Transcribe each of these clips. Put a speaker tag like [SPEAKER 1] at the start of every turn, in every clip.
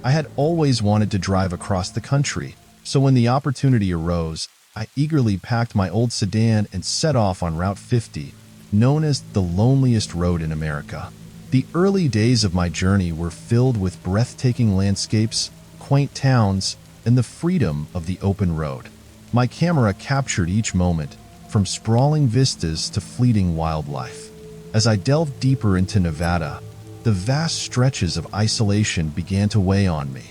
[SPEAKER 1] I had always wanted to drive across the country, so when the opportunity arose, I eagerly packed my old sedan and set off on Route 50, known as the loneliest road in America. The early days of my journey were filled with breathtaking landscapes, quaint towns, and the freedom of the open road. My camera captured each moment, from sprawling vistas to fleeting wildlife. As I delved deeper into Nevada, the vast stretches of isolation began to weigh on me.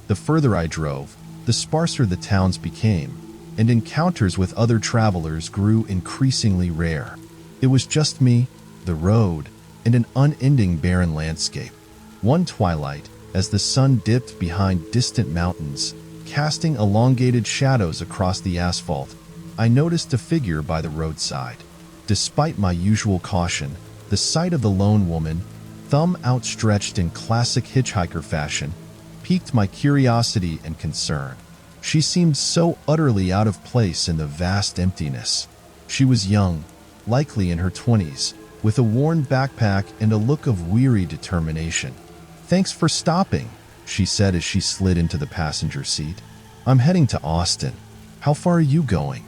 [SPEAKER 1] The further I drove, the sparser the towns became, and encounters with other travelers grew increasingly rare. It was just me, the road, and an unending barren landscape. One twilight, as the sun dipped behind distant mountains, casting elongated shadows across the asphalt, I noticed a figure by the roadside. Despite my usual caution, the sight of the lone woman, thumb outstretched in classic hitchhiker fashion, piqued my curiosity and concern. She seemed so utterly out of place in the vast emptiness. She was young, likely in her 20s, with a worn backpack and a look of weary determination. "Thanks for stopping," she said as she slid into the passenger seat. "I'm heading to Austin. How far are you going?"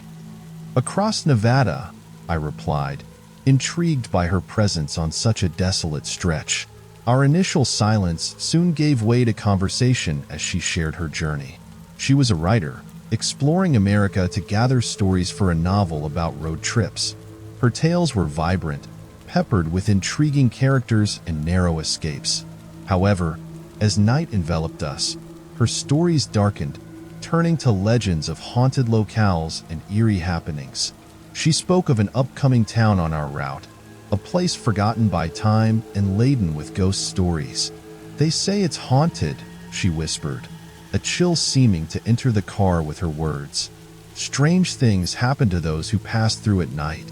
[SPEAKER 1] "Across Nevada," I replied, intrigued by her presence on such a desolate stretch. Our initial silence soon gave way to conversation as she shared her journey. She was a writer, exploring America to gather stories for a novel about road trips. Her tales were vibrant, peppered with intriguing characters and narrow escapes. However, as night enveloped us, her stories darkened, turning to legends of haunted locales and eerie happenings. She spoke of an upcoming town on our route, a place forgotten by time and laden with ghost stories. "They say it's haunted," she whispered, a chill seeming to enter the car with her words. "Strange things happen to those who pass through at night."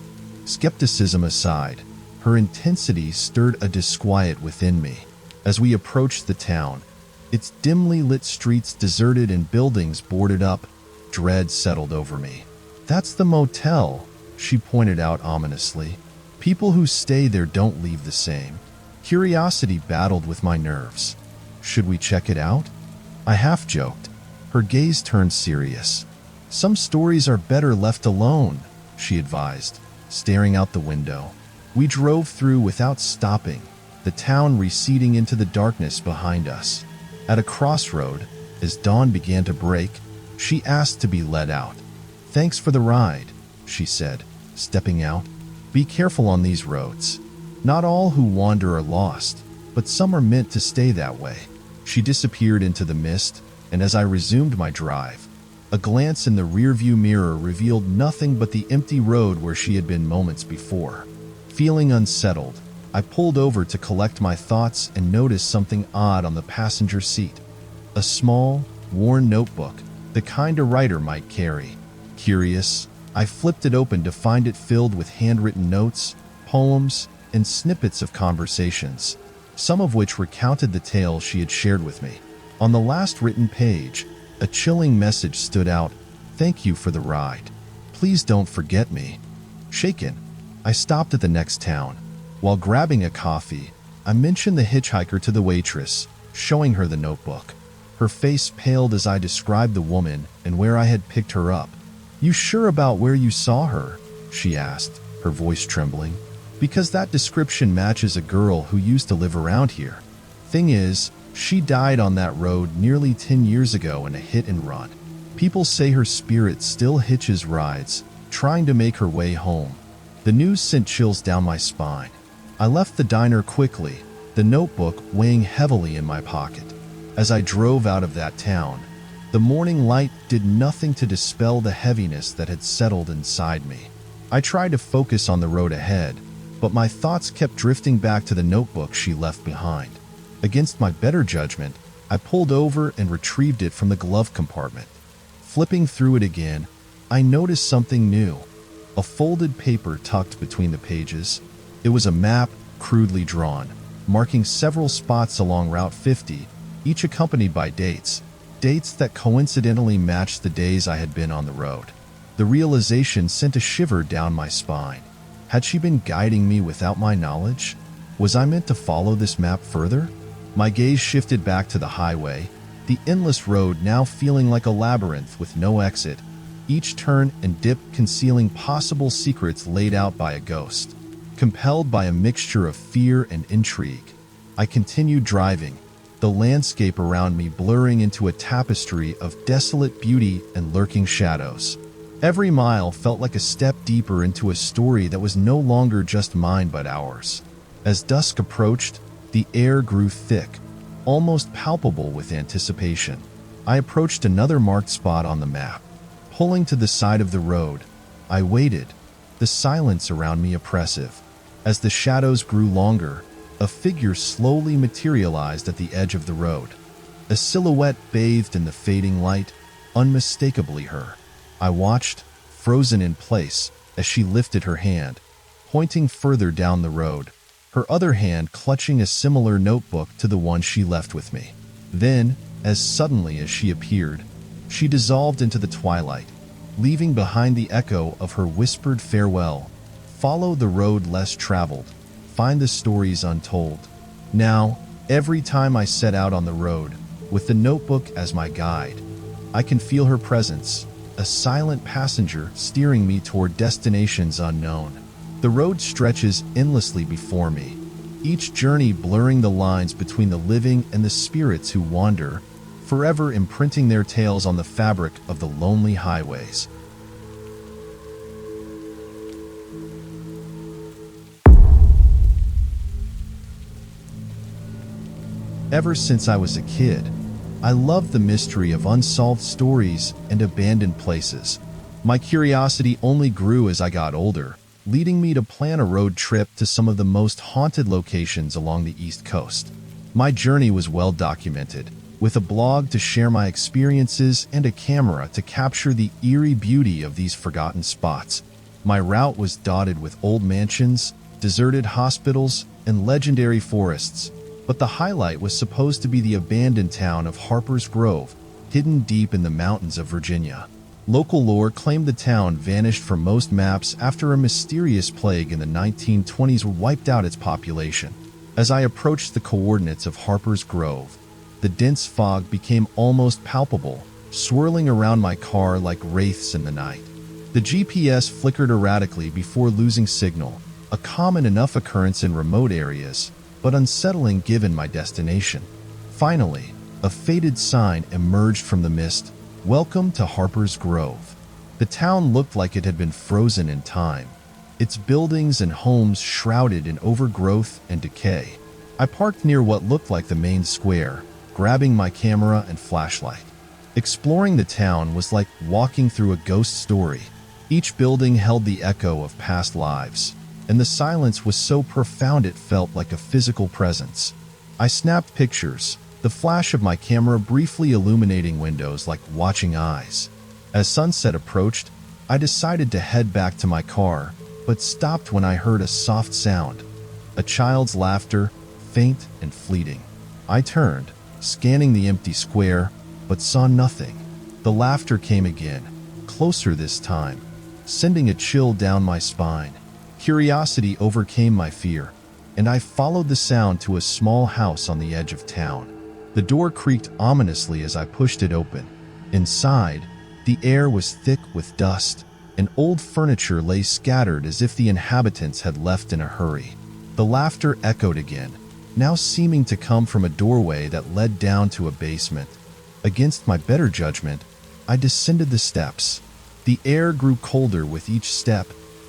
[SPEAKER 1] Skepticism aside, her intensity stirred a disquiet within me. As we approached the town, its dimly lit streets deserted and buildings boarded up, dread settled over me. "That's the motel," she pointed out ominously. "People who stay there don't leave the same." Curiosity battled with my nerves. "Should we check it out?" I half joked. Her gaze turned serious. "Some stories are better left alone," she advised, staring out the window. We drove through without stopping, the town receding into the darkness behind us. At a crossroad, as dawn began to break, she asked to be let out. "Thanks for the ride," she said, stepping out. "Be careful on these roads. Not all who wander are lost, but some are meant to stay that way." She disappeared into the mist, and as I resumed my drive, a glance in the rearview mirror revealed nothing but the empty road where she had been moments before. Feeling unsettled, I pulled over to collect my thoughts and noticed something odd on the passenger seat. A small, worn notebook, the kind a writer might carry. Curious, I flipped it open to find it filled with handwritten notes, poems, and snippets of conversations, some of which recounted the tales she had shared with me. On the last written page, a chilling message stood out: "Thank you for the ride. Please don't forget me." Shaken, I stopped at the next town. While grabbing a coffee, I mentioned the hitchhiker to the waitress, showing her the notebook. Her face paled as I described the woman and where I had picked her up. "You sure about where you saw her?" she asked, her voice trembling. "Because that description matches a girl who used to live around here. Thing is, she died on that road nearly 10 years ago in a hit and run. People say her spirit still hitches rides, trying to make her way home." The news sent chills down my spine. I left the diner quickly, the notebook weighing heavily in my pocket. As I drove out of that town, the morning light did nothing to dispel the heaviness that had settled inside me. I tried to focus on the road ahead, but my thoughts kept drifting back to the notebook she left behind. Against my better judgment, I pulled over and retrieved it from the glove compartment. Flipping through it again, I noticed something new. A folded paper tucked between the pages. It was a map, crudely drawn, marking several spots along Route 50, each accompanied by dates that coincidentally matched the days I had been on the road. The realization sent a shiver down my spine. Had she been guiding me without my knowledge? Was I meant to follow this map further? My gaze shifted back to the highway, the endless road now feeling like a labyrinth with no exit, each turn and dip concealing possible secrets laid out by a ghost. Compelled by a mixture of fear and intrigue, I continued driving, the landscape around me blurring into a tapestry of desolate beauty and lurking shadows. Every mile felt like a step deeper into a story that was no longer just mine but ours. As dusk approached, the air grew thick, almost palpable with anticipation. I approached another marked spot on the map. Pulling to the side of the road, I waited, the silence around me oppressive. As the shadows grew longer, a figure slowly materialized at the edge of the road. A silhouette bathed in the fading light, unmistakably her. I watched, frozen in place, as she lifted her hand, pointing further down the road, her other hand clutching a similar notebook to the one she left with me. Then, as suddenly as she appeared, she dissolved into the twilight, leaving behind the echo of her whispered farewell. Follow the road less traveled, find the stories untold. Now, every time I set out on the road, with the notebook as my guide, I can feel her presence, a silent passenger steering me toward destinations unknown. The road stretches endlessly before me, each journey blurring the lines between the living and the spirits who wander, forever imprinting their tales on the fabric of the lonely highways. Ever since I was a kid, I loved the mystery of unsolved stories and abandoned places. My curiosity only grew as I got older, leading me to plan a road trip to some of the most haunted locations along the East Coast. My journey was well documented, with a blog to share my experiences and a camera to capture the eerie beauty of these forgotten spots. My route was dotted with old mansions, deserted hospitals, and legendary forests, but the highlight was supposed to be the abandoned town of Harper's Grove, hidden deep in the mountains of Virginia. Local lore claimed the town vanished from most maps after a mysterious plague in the 1920s wiped out its population. As I approached the coordinates of Harper's Grove, the dense fog became almost palpable, swirling around my car like wraiths in the night. The GPS flickered erratically before losing signal, a common enough occurrence in remote areas, but unsettling given my destination. Finally, a faded sign emerged from the mist, "Welcome to Harper's Grove." The town looked like it had been frozen in time, its buildings and homes shrouded in overgrowth and decay. I parked near what looked like the main square, grabbing my camera and flashlight. Exploring the town was like walking through a ghost story. Each building held the echo of past lives, and the silence was so profound it felt like a physical presence. I snapped pictures, the flash of my camera briefly illuminating windows like watching eyes. As sunset approached, I decided to head back to my car, but stopped when I heard a soft sound, a child's laughter, faint and fleeting. I turned, scanning the empty square, but saw nothing. The laughter came again, closer this time, sending a chill down my spine. Curiosity overcame my fear, and I followed the sound to a small house on the edge of town. The door creaked ominously as I pushed it open. Inside, the air was thick with dust, and old furniture lay scattered as if the inhabitants had left in a hurry. The laughter echoed again, now seeming to come from a doorway that led down to a basement. Against my better judgment, I descended the steps. The air grew colder with each step,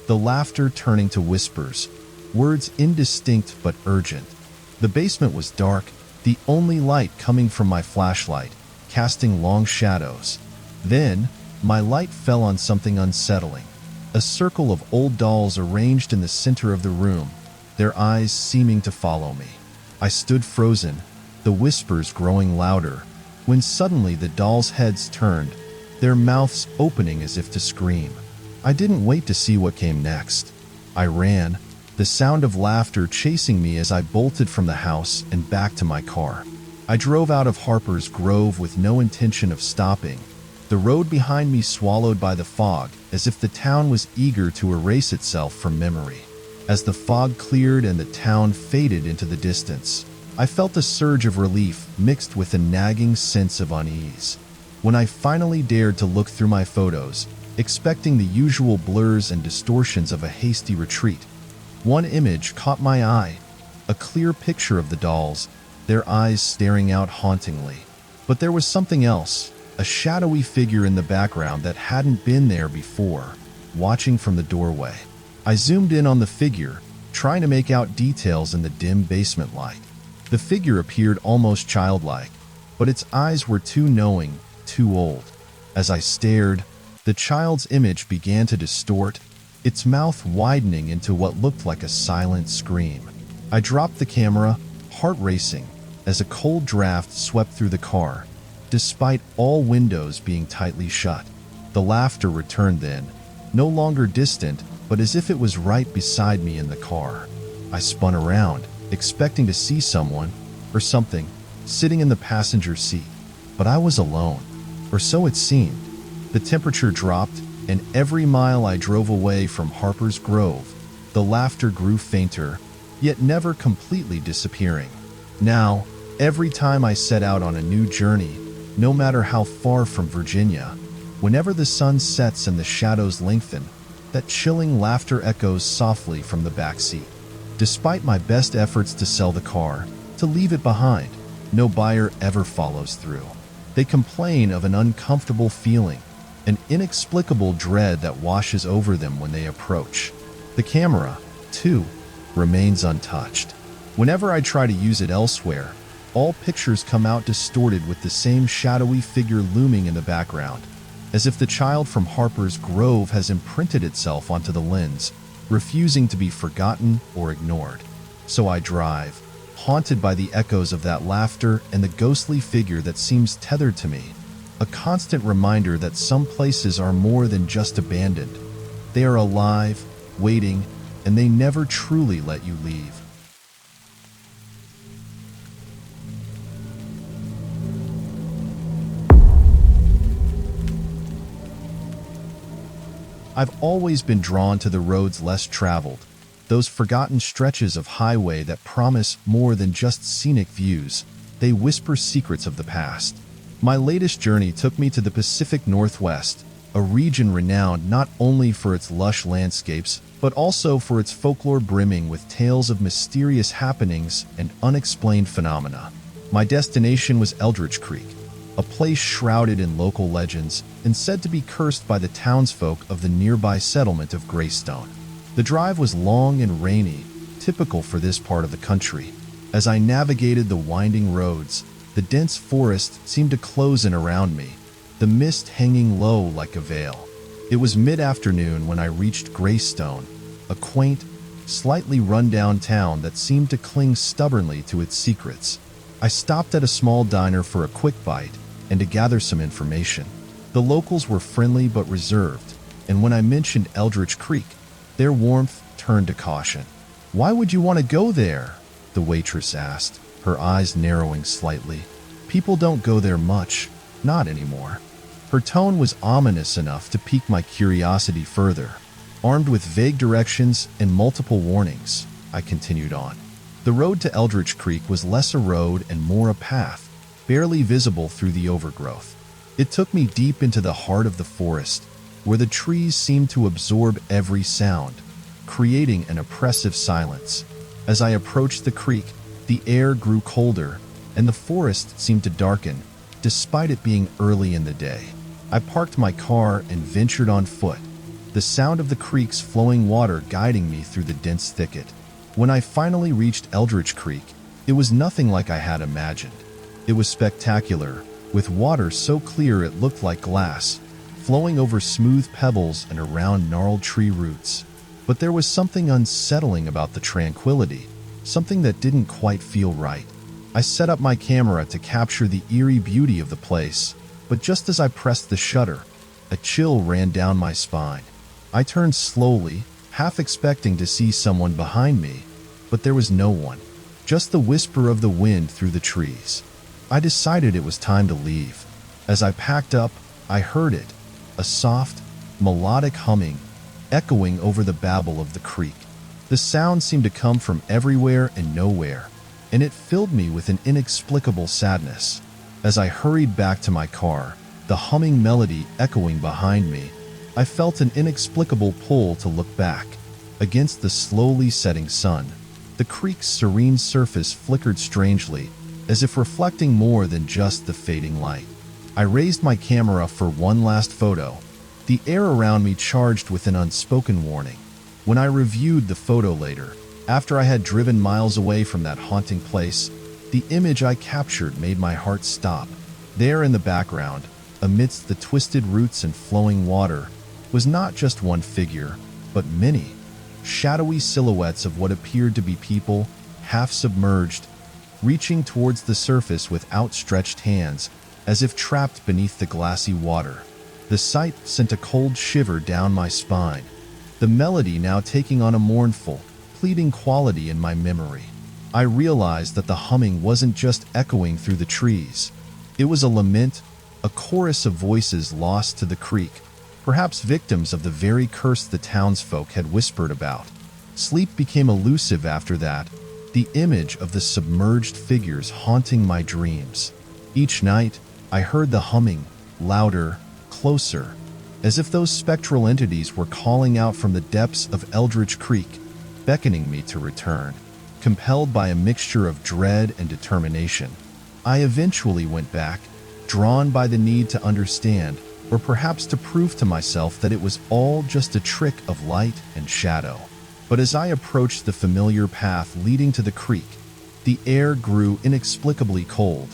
[SPEAKER 1] the laughter turning to whispers, words indistinct but urgent. The basement was dark, the only light coming from my flashlight, casting long shadows. Then, my light fell on something unsettling. A circle of old dolls arranged in the center of the room, their eyes seeming to follow me. I stood frozen, the whispers growing louder, when suddenly the dolls' heads turned, their mouths opening as if to scream. I didn't wait to see what came next. I ran, the sound of laughter chasing me as I bolted from the house and back to my car. I drove out of Harper's Grove with no intention of stopping, the road behind me swallowed by the fog, as if the town was eager to erase itself from memory. As the fog cleared and the town faded into the distance, I felt a surge of relief mixed with a nagging sense of unease. When I finally dared to look through my photos, expecting the usual blurs and distortions of a hasty retreat, one image caught my eye, a clear picture of the dolls, their eyes staring out hauntingly. But there was something else, a shadowy figure in the background that hadn't been there before, watching from the doorway. I zoomed in on the figure, trying to make out details in the dim basement light. The figure appeared almost childlike, but its eyes were too knowing, too old. As I stared, the child's image began to distort, its mouth widening into what looked like a silent scream. I dropped the camera, heart racing, as a cold draft swept through the car, despite all windows being tightly shut. The laughter returned then, no longer distant, but as if it was right beside me in the car. I spun around, expecting to see someone, or something, sitting in the passenger seat. But I was alone, or so it seemed. The temperature dropped, and every mile I drove away from Harper's Grove, the laughter grew fainter, yet never completely disappearing. Now, every time I set out on a new journey, no matter how far from Virginia, whenever the sun sets and the shadows lengthen, that chilling laughter echoes softly from the back seat. Despite my best efforts to sell the car, to leave it behind, no buyer ever follows through. They complain of an uncomfortable feeling, an inexplicable dread that washes over them when they approach. The camera, too, remains untouched. Whenever I try to use it elsewhere, all pictures come out distorted with the same shadowy figure looming in the background, as if the child from Harper's Grove has imprinted itself onto the lens, refusing to be forgotten or ignored. So I drive, haunted by the echoes of that laughter and the ghostly figure that seems tethered to me, a constant reminder that some places are more than just abandoned. They are alive, waiting, and they never truly let you leave. I've always been drawn to the roads less traveled, those forgotten stretches of highway that promise more than just scenic views. They whisper secrets of the past. My latest journey took me to the Pacific Northwest, a region renowned not only for its lush landscapes, but also for its folklore brimming with tales of mysterious happenings and unexplained phenomena. My destination was Eldritch Creek, a place shrouded in local legends and said to be cursed by the townsfolk of the nearby settlement of Greystone. The drive was long and rainy, typical for this part of the country. As I navigated the winding roads, the dense forest seemed to close in around me, the mist hanging low like a veil. It was mid-afternoon when I reached Greystone, a quaint, slightly run-down town that seemed to cling stubbornly to its secrets. I stopped at a small diner for a quick bite and to gather some information. The locals were friendly but reserved, and when I mentioned Eldritch Creek, their warmth turned to caution. "Why would you want to go there?" the waitress asked, her eyes narrowing slightly. "People don't go there much, not anymore." Her tone was ominous enough to pique my curiosity further. Armed with vague directions and multiple warnings, I continued on. The road to Eldritch Creek was less a road and more a path, barely visible through the overgrowth. It took me deep into the heart of the forest, where the trees seemed to absorb every sound, creating an oppressive silence. As I approached the creek, the air grew colder, and the forest seemed to darken, despite it being early in the day. I parked my car and ventured on foot, the sound of the creek's flowing water guiding me through the dense thicket. When I finally reached Eldritch Creek, it was nothing like I had imagined. It was spectacular, with water so clear it looked like glass, flowing over smooth pebbles and around gnarled tree roots. But there was something unsettling about the tranquility, something that didn't quite feel right. I set up my camera to capture the eerie beauty of the place, but just as I pressed the shutter, a chill ran down my spine. I turned slowly, half expecting to see someone behind me, but there was no one, just the whisper of the wind through the trees. I decided it was time to leave. As I packed up, I heard it, a soft, melodic humming, echoing over the babble of the creek. The sound seemed to come from everywhere and nowhere, and it filled me with an inexplicable sadness. As I hurried back to my car, the humming melody echoing behind me, I felt an inexplicable pull to look back. Against the slowly setting sun, the creek's serene surface flickered strangely, as if reflecting more than just the fading light. I raised my camera for one last photo, the air around me charged with an unspoken warning. When I reviewed the photo later, after I had driven miles away from that haunting place, the image I captured made my heart stop. There in the background, amidst the twisted roots and flowing water, was not just one figure, but many shadowy silhouettes of what appeared to be people, half submerged, reaching towards the surface with outstretched hands, as if trapped beneath the glassy water. The sight sent a cold shiver down my spine, the melody now taking on a mournful, pleading quality in my memory. I realized that the humming wasn't just echoing through the trees. It was a lament, a chorus of voices lost to the creek, perhaps victims of the very curse the townsfolk had whispered about. Sleep became elusive after that, the image of the submerged figures haunting my dreams. Each night, I heard the humming, louder, closer, as if those spectral entities were calling out from the depths of Eldritch Creek, beckoning me to return. Compelled by a mixture of dread and determination, I eventually went back, drawn by the need to understand, or perhaps to prove to myself that it was all just a trick of light and shadow. But as I approached the familiar path leading to the creek, the air grew inexplicably cold,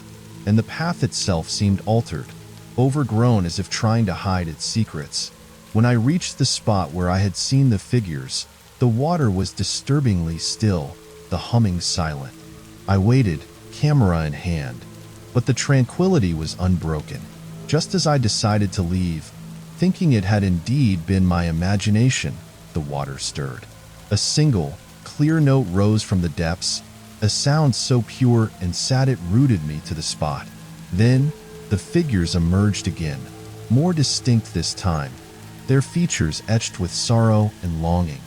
[SPEAKER 1] and the path itself seemed altered, overgrown as if trying to hide its secrets. When I reached the spot where I had seen the figures, the water was disturbingly still, the humming silent. I waited, camera in hand, but the tranquility was unbroken. Just as I decided to leave, thinking it had indeed been my imagination, the water stirred. A single, clear note rose from the depths, a sound so pure and sad it rooted me to the spot. Then, the figures emerged again, more distinct this time, their features etched with sorrow and longing.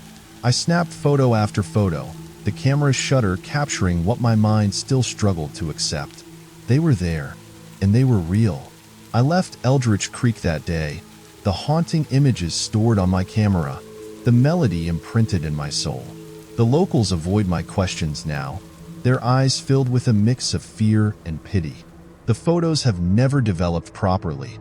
[SPEAKER 1] I snapped photo after photo, the camera's shutter capturing what my mind still struggled to accept. They were there, and they were real. I left Eldritch Creek that day, the haunting images stored on my camera, the melody imprinted in my soul. The locals avoid my questions now, their eyes filled with a mix of fear and pity. The photos have never developed properly,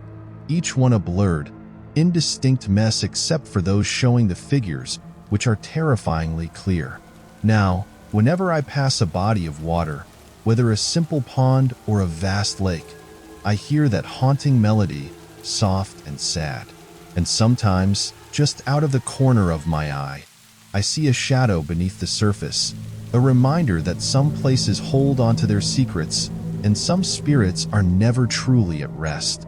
[SPEAKER 1] each one a blurred, indistinct mess except for those showing the figures, which are terrifyingly clear. Now, whenever I pass a body of water, whether a simple pond or a vast lake, I hear that haunting melody, soft and sad. And sometimes, just out of the corner of my eye, I see a shadow beneath the surface, a reminder that some places hold onto their secrets and some spirits are never truly at rest.